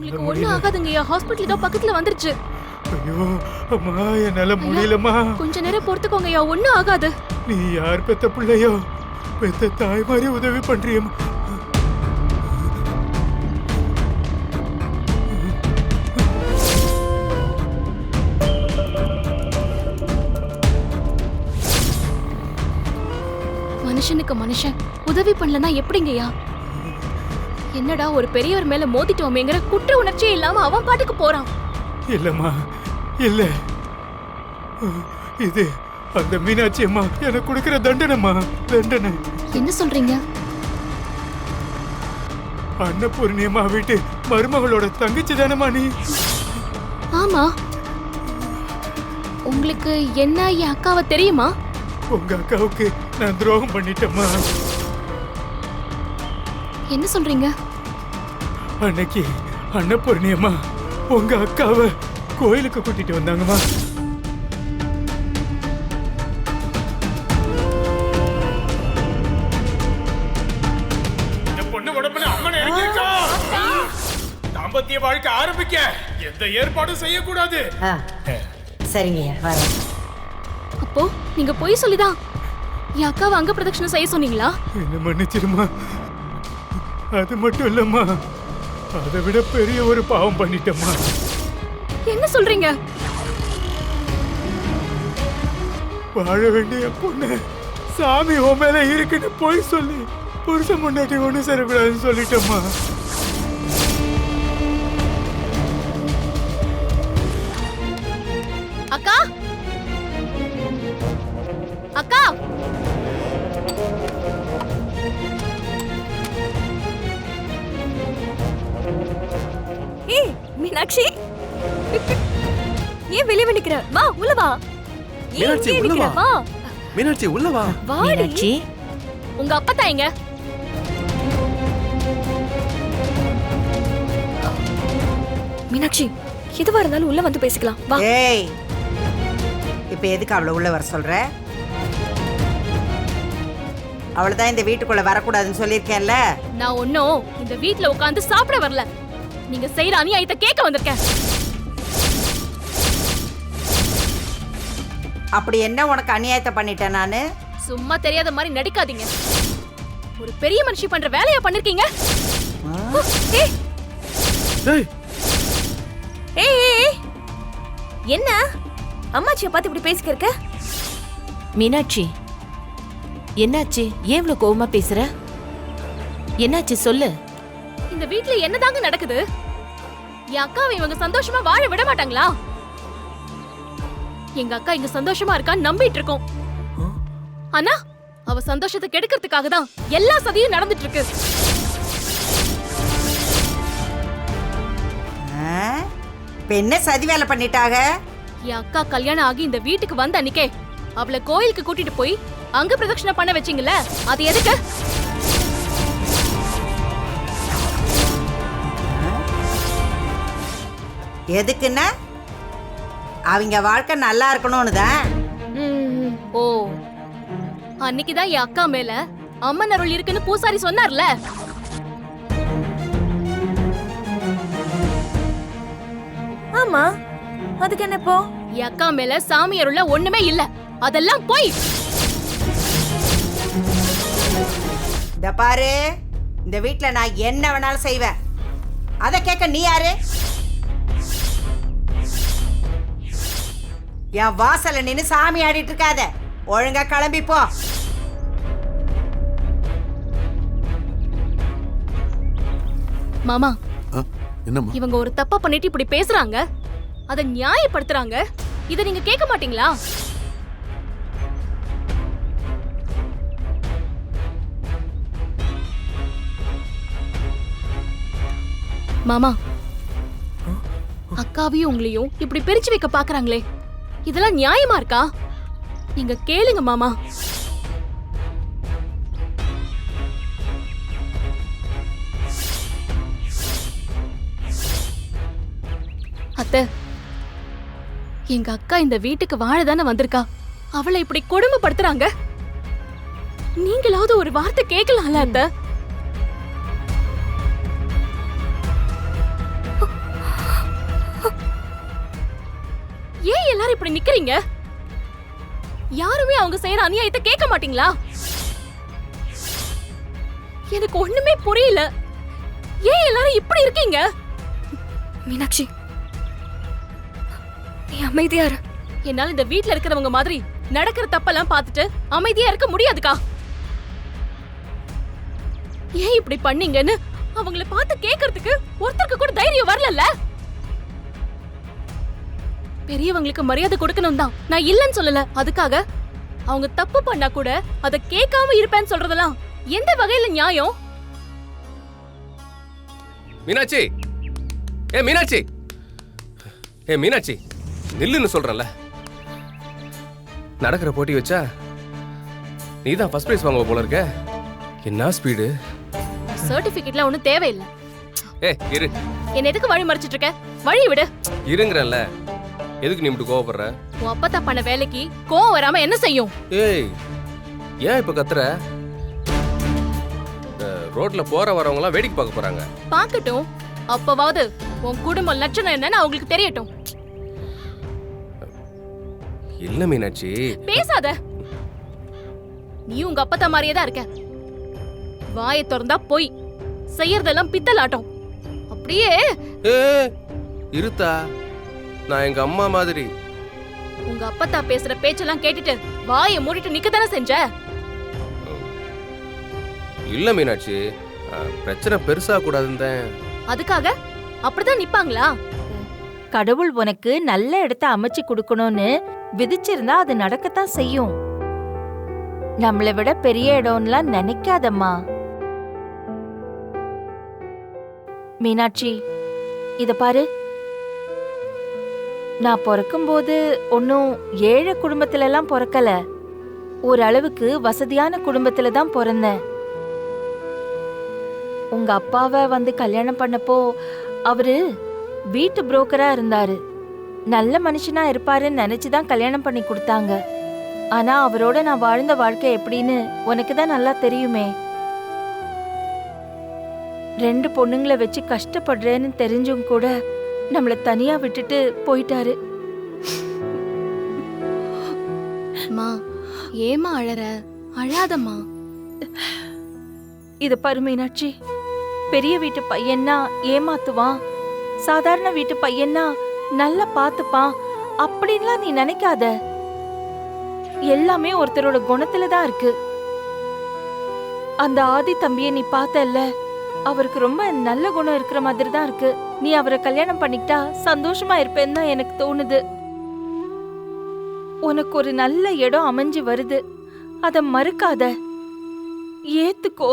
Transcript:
உங்களுக்கு ஒண்ணும் ஆகாதுங்கய்யா. ஹாஸ்பிடல் இதோ பக்கத்துல வந்துருச்சு. ஐயோ அம்மா, என்னால முடியலம்மா. கொஞ்ச நேரம் பொறுத்துக்கோங்கய்யா, ஒண்ணும் ஆகாது. நீ யார் பெத்த பிள்ளையோ, பெத்த தாய் மாதிரி உதவி பண்றியம்மா. மனுஷனுக்கு மனுஷன் உதவி பண்ணலனா எப்படிங்கய்யா? என்னடா ஒரு பெரியவர் மேல மோதிட்டோமேங்கிற குற்ற உணர்ச்சியே இல்லாம அவன் பாட்டுக்கு போறான். இல்லம்மா, இல்ல, இது அந்த மீனாட்சி அம்மா எனக்கு கொடுக்கிற தண்டனைமா, தண்டனை. என்ன சொல்றீங்க? அன்னபூர்ணியம்மா வீட்டு மருமகளோட தங்கச்சி தானம்மா நீ? ஆமா. உங்களுக்கு என்ன என் அக்காவை தெரியுமா? உங்க அக்காவுக்கு நான் துரோகம் பண்ணிட்டேம்மா. என்ன சொல்றீங்க? அன்னைக்கு அன்னபூர்ணியம்மா உங்க அக்காவை கோயிலுக்கு கூட்டிட்டு வந்தாங்கம்மா. இந்த பொண்ணு உடம்புல அம்மன் இறங்கியிருக்கா. தாம்பத்திய வாழ்க்கை ஆரம்பிக்க எந்த ஏற்பாடும் செய்யக்கூடாது. சரிங்கய்யா, வரேன். அப்போ நீங்க போய் சொல்லிதான் என் அக்காவை அங்க பிரதட்சணம் செய்ய சொன்னீங்களா? என்ன மன்னிச்சிருமா. அது மட்டும் இல்லம்மா, அதை விட பெரிய ஒரு பாவம் பண்ணிட்டம்மா. என்ன சொல்றீங்க? வாழ வேண்டிய பொண்ணு சாமி உன் மேல இருக்குன்னு போய் சொல்லி புருஷன் முன்னாடி ஒண்ணு சேரக்கூடாதுன்னு சொல்லிட்டம்மா. அக்கா, அக்கா, ஏய் மீனாட்சி, ஏன் வெளியே நிக்கிற? வா உள்ள வா. மீனாட்சி, ஏன் உள்ள நிக்கிற? வா. வா மீனாட்சி உள்ள வா. மீனாட்சி, உங்க அப்பா எங்க? மீனாட்சி, எதுவா இருந்தாலும் உள்ள வந்து பேசிக்கலாம். வா. ஏய், இப்ப எதுக்கு அவளை உள்ள வர சொல்ற? அவளதான் இந்த வீட்டுக்குள்ள வரக்கூடாதுன்னு சொல்லியிருக்கேன்ல. நான் ஒன்னும் இந்த வீட்ல உட்கார்ந்து சாப்பிட வரல. நீங்க செய்யற அநியாயத்தை கேட்க வந்திருக்கேன். அப்படி என்ன உனக்கு அநியாயத்தை பண்ணிட்டேன் நானு? சும்மா தெரியாத மாதிரி நடிக்காதீங்க. ஒரு பெரிய மனுஷி பண்ற வேலையா பண்ணிருக்கீங்க. ஏய் டேய், ஏய் ஏய், என்ன அம்மாச்சியை பார்த்து இப்படி பேசிக்க இருக்க? மீனாட்சி, என்னாச்சு? ஏன் இவ்வளவு கோவமா பேசுற? என்னாச்சு சொல்லு. இந்த வீட்ல என்னதாங்க நடக்குது? என் அக்காவை இவங்க சந்தோஷமா வாழ விட மாட்டாங்களா? எங்க அக்கா இங்க சந்தோஷமா இருக்கான்னு நம்பிட்டு இருக்கோம். ஆனா அவ சந்தோஷத்தை கெடுக்கிறதுக்காக தான் எல்லா சதியும் நடந்துட்டு இருக்கு. இப்ப என்ன சதி வேலை பண்ணிட்டாக? என் அக்கா கல்யாணம் ஆகி இந்த வீட்டுக்கு வந்த அன்னைக்கே அவளை கோயிலுக்கு கூட்டிட்டு போய் அங்க பிரதட்சணை பண்ண வச்சீங்கல்ல, அது எதுக்கு? எதுக்குன்னா அவங்க வாழ்க்கை நல்லா இருக்கணும்னு தான். ஓ, அன்னைக்குதான் என் அக்கா மேல அம்மன் அருள் இருக்குன்னு பூசாரி சொன்னார்ல. ஆமா, அதுக்கு என்ன இப்போ? என் அக்கா மேல சாமி அருள்ல ஒண்ணுமே இல்ல, அதெல்லாம் போய். இந்த பாரு, இந்த வீட்டுல நான் என்ன வேணாலும் செய்வேன். அத கேட்க நீ யாரு? என் வாசல்ல நின்னு சாமி ஆடிட்டு இருக்காத. ஒழுங்கா கிளம்பி போ. மாமா, என்னம்மா? இவங்க ஒரு தப்பா பண்ணிட்டு இப்படி பேசுறாங்க, அத நியாயப்படுத்துறாங்க. இத நீங்க கேட்க மாட்டீங்களா? மாமா, அக்காவையும் உங்களையும் இப்படி பிரிச்சு வைக்க பாக்குறாங்களே, இதெல்லாம் நியாயமா இருக்கா? நீங்க கேளுங்க மாமா. அத்தை, எங்க அக்கா இந்த வீட்டுக்கு வாழதானே வந்திருக்கா. அவளை இப்படி கொடுமைப்படுத்துறாங்க. நீங்களாவது ஒரு வார்த்தை கேட்கலாம்ல அத்தை? எல்லாரும் இப்படி நிக்கிறீங்க? யாருமே அவங்க செய்யற அநியாயத்தை கேட்க மாட்டீங்களா? எனக்கு ஒண்ணுமே புரியல. ஏன் எல்லாரும் இப்படி இருக்கீங்க? மீனாட்சி, நீ அமைதியா இரு. என்னால இந்த வீட்ல இருக்கிறவங்க மாதிரி நடக்கிற தப்பெல்லாம் பார்த்துட்டு அமைதியா இருக்க முடியாதுக்கா. ஏன் இப்படி பண்ணீங்கன்னு அவங்கள பார்த்து கேக்குறதுக்கு ஒருத்தருக்கு கூட தைரியம் வரலல்ல? பெரியவங்களுக்கு மரியாதை கொடுக்கணும் தான், நான் இல்லன்னு சொல்லல. அதுக்காக அவங்க தப்பு பண்ணா கூட அதை கேட்காம இருப்பேன்னு சொல்றதெல்லாம் எந்த வகையில நியாயம்? மீனாட்சி, மீனாட்சி, மீனாட்சி, நில்லுன்னு சொல்றேன்ல. நடக்கிற போட்டி வச்சா நீ தான் ஃபர்ஸ்ட் பிரைஸ் வாங்குவ போல இருக்க. என்ன ஸ்பீடு! சர்டிபிகேட்லாம் ஒண்ணும் தேவையில்லை. இரு. என்ன எதுக்கு வழி மறைச்சிட்டு இருக்க? வழி விடு. இருங்கறல்ல. எதுக்கு நீ இப்படி கோவப்படுற? உன் அப்பா பண்ண வேலைக்கு கோவம் வராம என்ன செய்யும்? ஏய், ஏன் இப்ப கத்துற? ரோட்ல போற வரவங்க எல்லாம் வேடிக்கை பார்க்க போறாங்க. பாக்கட்டும். அப்பவாவது உன் குடும்ப லட்சணம் என்னன்னு அவங்களுக்கு தெரியட்டும். இல்ல மீனாட்சி. பேசாத. நீ உங்க அப்பத்தா மாதிரியே தான் இருக்க. வாயை திறந்தா போய் செய்யறதெல்லாம் பித்தலாட்டம். அப்படியே இருத்தா, நான் எங்க அம்மா மாதிரி. உங்க அப்பத்தா பேசுற பேச்செல்லாம் கேட்டுட்டு வாயை மூடிட்டு நிக்கதானே செஞ்ச? இல்ல மீனாட்சி, பிரச்சனை பெருசா கூடாதுன்னு. அதுக்காக அப்படிதான் நிப்பாங்களா? கடவுள் உனக்கு நல்ல இடத்த அமைச்சு கொடுக்கணும்னு விதிச்சிருந்தா அது நடக்கத்தான் செய்யும். நம்மளை விட பெரிய இடம்லாம் நினைக்காதம்மா. மீனாட்சி, இத பாரு. நான் பிறக்கும்போது ஒன்னும் ஏழை குடும்பத்துல எல்லாம் பிறக்கல. ஓரளவுக்கு வசதியான குடும்பத்துல தான் பிறந்தேன். உங்க அப்பாவை வந்து கல்யாணம் பண்ணப்போ அவரு வீட்டு புரோக்கரா இருந்தாரு. நல்ல மனுஷனா இருப்பாருன்னு நினைச்சுதான் கல்யாணம் பண்ணி கொடுத்தாங்க. ஆனா அவரோட நான் வாழ்ந்த வாழ்க்கை எப்படின்னு உனக்கு தான் நல்லா தெரியுமே. 2 பொண்ணுங்களை வச்சு கஷ்டப்படுறேன்னு தெரிஞ்சும் கூட நம்மள தனியா விட்டுட்டு போயிட்டாரு. அம்மா, ஏமா அழற? அழாதம்மா. இது பாரு மீனாட்சி, பெரிய வீட்டு பையன்னா ஏமாத்துவான், சாதாரண வீட்டு பையன்னா நல்லா பாத்துப்பான் அப்படின்லாம் நீ நினைக்காத. எல்லாமே ஒருத்தரோட குணத்துல தான் இருக்கு. அந்த ஆதி தம்பியை நீ பார்த்தல்ல, அவருக்கு ரொம்ப நல்ல குணம் இருக்கிற மாதிரி தான் இருக்கு. நீ அவரை கல்யாணம் பண்ணிக்கிட்டா சந்தோஷமா இருப்பேன்னு தான் எனக்கு தோணுது. உனக்கு ஒரு நல்ல இடம் அமைஞ்சு வருது, அத மறுக்காத, ஏத்துக்கோ.